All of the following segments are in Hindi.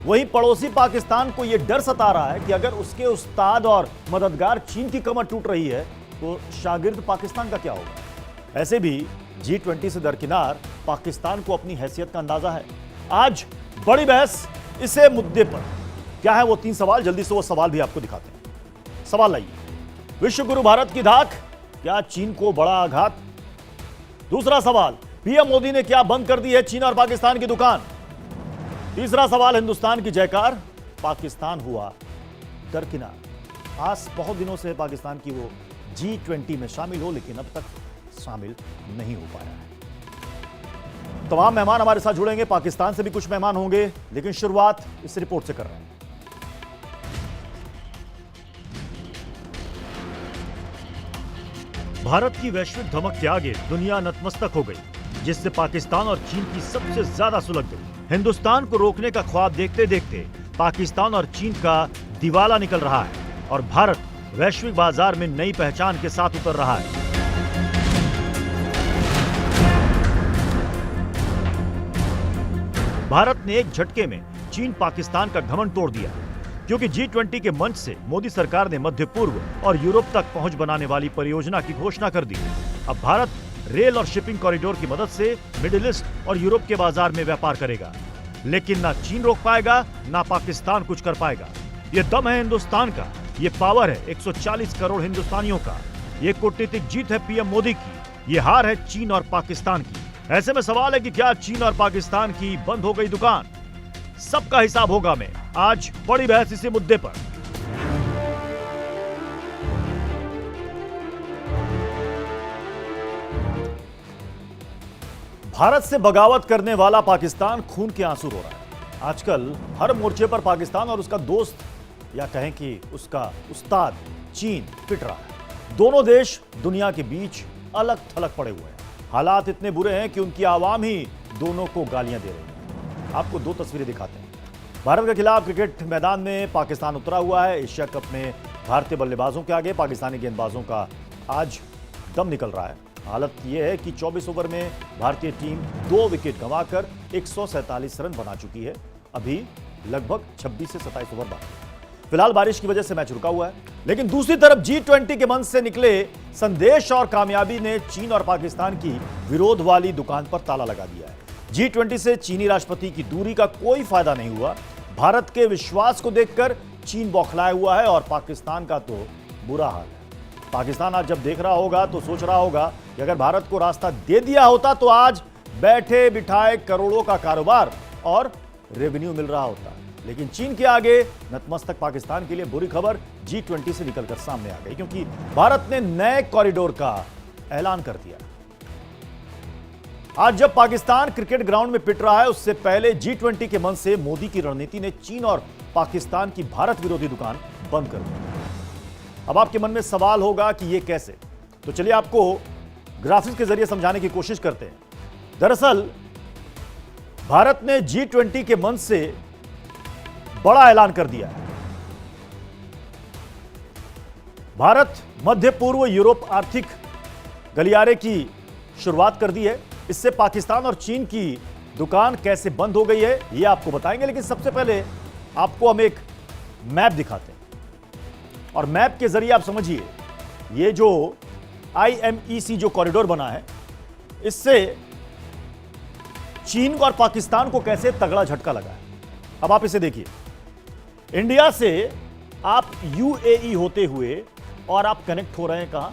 वहीं पड़ोसी पाकिस्तान को यह डर सता रहा है कि अगर उसके उस्ताद और मददगार चीन की कमर टूट रही है तो शागिर्द पाकिस्तान का क्या होगा। ऐसे भी G20 से दरकिनार पाकिस्तान को अपनी हैसियत का अंदाजा है। आज बड़ी बहस इसे मुद्दे पर क्या है वो 3 सवाल, जल्दी से वो सवाल भी आपको दिखाते हैं। सवाल लाइए, विश्व गुरु भारत की धाक, क्या चीन को बड़ा आघात। दूसरा सवाल, पीएम मोदी ने क्या बंद कर दी है चीन और पाकिस्तान की दुकान। तीसरा सवाल, हिंदुस्तान की जयकार, पाकिस्तान हुआ दरकिनार। आस बहुत दिनों से पाकिस्तान की वो G20 में शामिल हो, लेकिन अब तक शामिल नहीं हो पाया है। तमाम मेहमान हमारे साथ जुड़ेंगे, पाकिस्तान से भी कुछ मेहमान होंगे, लेकिन शुरुआत इस रिपोर्ट से कर रहे हैं। भारत की वैश्विक धमक के आगे दुनिया नतमस्तक हो गई, जिससे पाकिस्तान और चीन की सबसे ज्यादा सुलग गई। हिंदुस्तान को रोकने का ख्वाब देखते देखते पाकिस्तान और चीन का दिवाला निकल रहा है और भारत वैश्विक बाजार में नई पहचान के साथ उतर रहा है। भारत ने एक झटके में चीन पाकिस्तान का घमंड तोड़ दिया, क्योंकि G20 के मंच से मोदी सरकार ने मध्य पूर्व और यूरोप तक पहुंच बनाने वाली परियोजना की घोषणा कर दी। अब भारत रेल और शिपिंग कॉरिडोर की मदद से मिडिल ईस्ट और यूरोप के बाजार में व्यापार करेगा, लेकिन ना चीन रोक पाएगा ना पाकिस्तान कुछ कर पाएगा। ये दम है हिंदुस्तान का, ये पावर है 140 करोड़ हिंदुस्तानियों का, ये कूटनीतिक जीत है पीएम मोदी की, ये हार है चीन और पाकिस्तान की। ऐसे में सवाल है कि क्या चीन और पाकिस्तान की बंद हो गई दुकान। सबका हिसाब होगा में आज बड़ी बहस इसी मुद्दे पर। भारत से बगावत करने वाला पाकिस्तान खून के आंसू रो रहा है। आजकल हर मोर्चे पर पाकिस्तान और उसका दोस्त या कहें कि उसका उस्ताद चीन पिट रहा है। दोनों देश दुनिया के बीच अलग थलग पड़े हुए हैं। हालात इतने बुरे हैं कि उनकी आवाम ही दोनों को गालियां दे रही है। आपको 2 तस्वीरें दिखाते हैं। भारत के खिलाफ क्रिकेट मैदान में पाकिस्तान उतरा हुआ है। एशिया कप में भारतीय बल्लेबाजों के आगे पाकिस्तानी गेंदबाजों का आज दम निकल रहा है। हालत यह है कि 24 ओवर में भारतीय टीम 2 विकेट गंवाकर 147 रन बना चुकी है। अभी लगभग 26 से 27 ओवर बाकी। फिलहाल बारिश की वजह से मैच रुका हुआ है, लेकिन दूसरी तरफ G20 के मंच से निकले संदेश और कामयाबी ने चीन और पाकिस्तान की विरोध वाली दुकान पर ताला लगा दिया है। G20 से चीनी राष्ट्रपति की दूरी का कोई फायदा नहीं हुआ। भारत के विश्वास को देखकर चीन बौखलाया हुआ है और पाकिस्तान का तो बुरा हाल है। पाकिस्तान आज जब देख रहा होगा तो सोच रहा होगा कि अगर भारत को रास्ता दे दिया होता तो आज बैठे बिठाए करोड़ों का कारोबार और रेवेन्यू मिल रहा होता। लेकिन चीन के आगे नतमस्तक पाकिस्तान के लिए बुरी खबर G20 से निकलकर सामने आ गई, क्योंकि भारत ने नए कॉरिडोर का ऐलान कर दिया। आज जब पाकिस्तान क्रिकेट ग्राउंड में पिट रहा है, उससे पहले G20 के मंच से मोदी की रणनीति ने चीन और पाकिस्तान की भारत विरोधी दुकान बंद कर दी। अब आपके मन में सवाल होगा कि यह कैसे, तो चलिए आपको ग्राफिक्स के जरिए समझाने की कोशिश करते हैं। दरअसल भारत ने G20 के मंच से बड़ा ऐलान कर दिया है। भारत मध्य पूर्व यूरोप आर्थिक गलियारे की शुरुआत कर दी है। इससे पाकिस्तान और चीन की दुकान कैसे बंद हो गई है यह आपको बताएंगे, लेकिन सबसे पहले आपको हम एक मैप दिखाते हैं और मैप के जरिए आप समझिए ये जो IMEC जो कॉरिडोर बना है, इससे चीन और पाकिस्तान को कैसे तगड़ा झटका लगा है। अब आप इसे देखिए, इंडिया से आप UAE होते हुए और आप कनेक्ट हो रहे हैं कहां,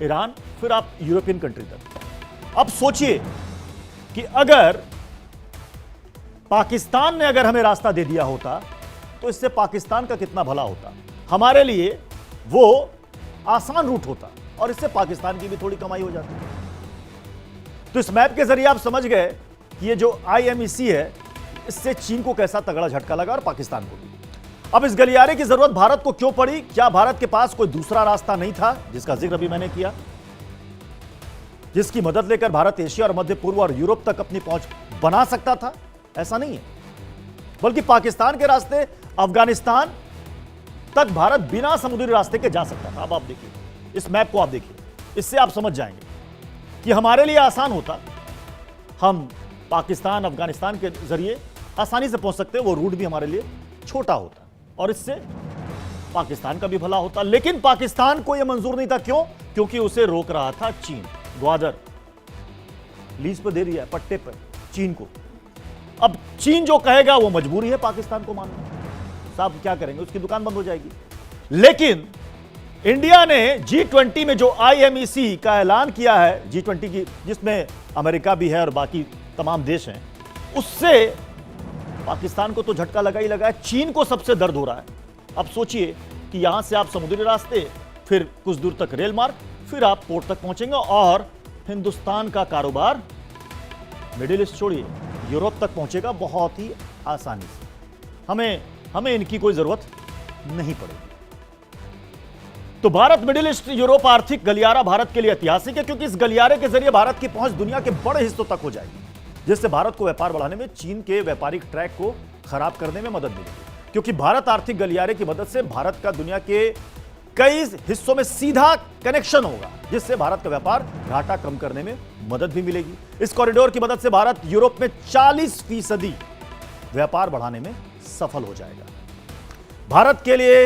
ईरान, फिर आप यूरोपियन कंट्री तक। अब सोचिए कि अगर पाकिस्तान ने अगर हमें रास्ता दे दिया होता तो इससे पाकिस्तान का कितना भला होता, हमारे लिए वो आसान रूट होता और इससे पाकिस्तान की भी थोड़ी कमाई हो जाती। तो इस मैप के जरिए आप समझ गए कि ये जो IMEC है, इससे चीन को कैसा तगड़ा झटका लगा और पाकिस्तान को भी। अब इस गलियारे की जरूरत भारत को क्यों पड़ी? क्या भारत के पास कोई दूसरा रास्ता नहीं था, जिसका जिक्र अभी मैंने किया, जिसकी मदद लेकर भारत एशिया और मध्य पूर्व और यूरोप तक अपनी पहुंच बना सकता था? ऐसा नहीं है, बल्कि पाकिस्तान के रास्ते अफगानिस्तान तक भारत बिना समुद्री रास्ते के जा सकता था। अब आप देखिए, इस मैप को आप देखिए, इससे आप समझ जाएंगे कि हमारे लिए आसान होता हम पाकिस्तान अफगानिस्तान के जरिए आसानी से पहुंच सकते हैं, वो रूट भी हमारे लिए छोटा होता और इससे पाकिस्तान का भी भला होता। लेकिन पाकिस्तान को यह मंजूर नहीं था। क्यों? क्योंकि उसे रोक रहा था चीन। ग्वादर लीज पर दे दिया है, पट्टे पर चीन को। अब चीन जो कहेगा वो मजबूरी है पाकिस्तान को मानना। साहब क्या करेंगे, उसकी दुकान बंद हो जाएगी। लेकिन इंडिया ने G20 में जो IMEC का ऐलान किया है, G20 की, जिसमें अमेरिका भी है और बाकी तमाम देश हैं, उससे पाकिस्तान को तो झटका लगा ही लगा है, चीन को सबसे दर्द हो रहा है। अब सोचिए कि यहां से आप समुद्री रास्ते, फिर कुछ दूर तक रेल मार्ग, फिर आप पोर्ट तक पहुंचेंगे और हिंदुस्तान का कारोबार मिडिल ईस्ट छोड़िए यूरोप तक पहुंचेगा बहुत ही आसानी से। हमें इनकी कोई जरूरत नहीं पड़ेगी। तो भारत मिडिल ईस्ट यूरोप आर्थिक गलियारा भारत के लिए ऐतिहासिक है, क्योंकि इस गलियारे के जरिए भारत की पहुंच दुनिया के बड़े हिस्सों तक हो जाएगी, जिससे भारत को व्यापार बढ़ाने में चीन के व्यापारिक ट्रैक को खराब करने में मदद मिलेगी। क्योंकि भारत आर्थिक गलियारे की मदद से भारत का दुनिया के कई हिस्सों में सीधा कनेक्शन होगा, जिससे भारत का व्यापार घाटा कम करने में मदद भी मिलेगी। इस कॉरिडोर की मदद से भारत यूरोप में 40% व्यापार बढ़ाने में सफल हो जाएगा। भारत के लिए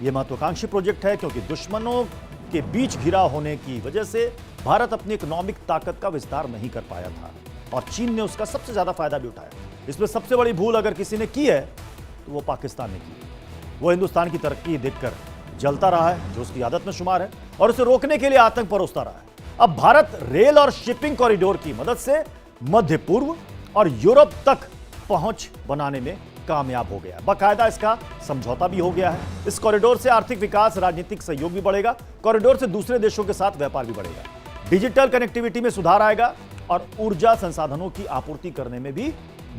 यह महत्वाकांक्षी प्रोजेक्ट है, क्योंकि दुश्मनों के बीच घिरा होने की वजह से भारत अपनी इकोनॉमिक ताकत का विस्तार नहीं कर पाया था और चीन ने उसका सबसे ज्यादा फायदा भी उठाया। इसमें सबसे बड़ी भूल अगर किसी ने की है तो वो पाकिस्तान ने की। वो हिंदुस्तान की तरक्की देखकर जलता रहा है, जो उसकी आदत में शुमार है, और उसे रोकने के लिए आतंक परोसता रहा है। अब भारत रेल और शिपिंग कॉरिडोर की मदद से मध्य पूर्व और यूरोप तक पहुंच बनाने में कामयाब हो गया। बाकायदा इसका समझौता भी हो गया है। इस कॉरिडोर से आर्थिक विकास, राजनीतिक सहयोग भी बढ़ेगा। कॉरिडोर से दूसरे देशों के साथ व्यापार भी बढ़ेगा, डिजिटल कनेक्टिविटी में सुधार आएगा और ऊर्जा संसाधनों की आपूर्ति करने में भी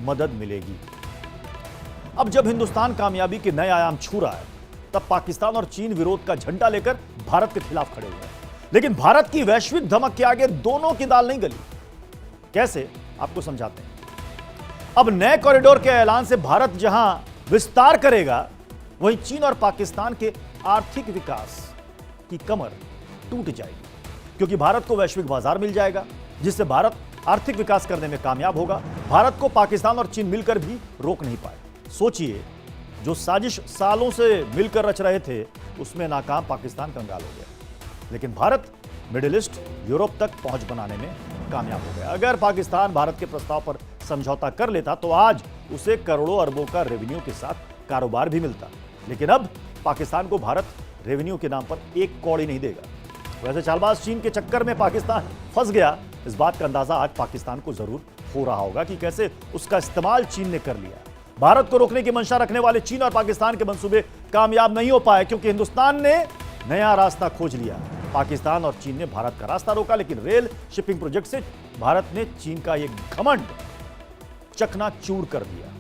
मदद मिलेगी। अब जब हिंदुस्तान कामयाबी के नए आयाम छू रहा है, तब पाकिस्तान और चीन विरोध का झंडा लेकर भारत के खिलाफ खड़े हुए हैं। लेकिन भारत की वैश्विक धमक के आगे दोनों की दाल नहीं गली। कैसे, आपको समझाते हैं। अब नए कॉरिडोर के ऐलान से भारत जहां विस्तार करेगा, वहीं चीन और पाकिस्तान के आर्थिक विकास की कमर टूट जाएगी, क्योंकि भारत को वैश्विक बाजार मिल जाएगा, जिससे भारत आर्थिक विकास करने में कामयाब होगा। भारत को पाकिस्तान और चीन मिलकर भी रोक नहीं पाए। सोचिए, जो साजिश सालों से मिलकर रच रहे थे, उसमें नाकाम पाकिस्तान कंगाल हो गया। लेकिन भारत मिडिल ईस्ट यूरोप तक पहुंच बनाने में कामयाब हो गया। अगर पाकिस्तान भारत के प्रस्ताव पर समझौता कर लेता तो आज उसे करोड़ों अरबों का रेवेन्यू के साथ कारोबार भी मिलता। लेकिन अब पाकिस्तान को भारत रेवेन्यू के नाम पर एक कौड़ी नहीं देगा। वैसे चालबाज चीन के चक्कर में पाकिस्तान फंस गया, इस बात का अंदाजा आज पाकिस्तान को जरूर हो रहा होगा कि कैसे उसका इस्तेमाल चीन ने कर लिया। भारत को रोकने की मंशा रखने वाले चीन और पाकिस्तान के मंसूबे कामयाब नहीं हो पाए, क्योंकि हिंदुस्तान ने नया रास्ता खोज लिया। पाकिस्तान और चीन ने भारत का रास्ता रोका, लेकिन रेल शिपिंग प्रोजेक्ट से भारत ने चीन का यह घमंड चकनाचूर कर दिया।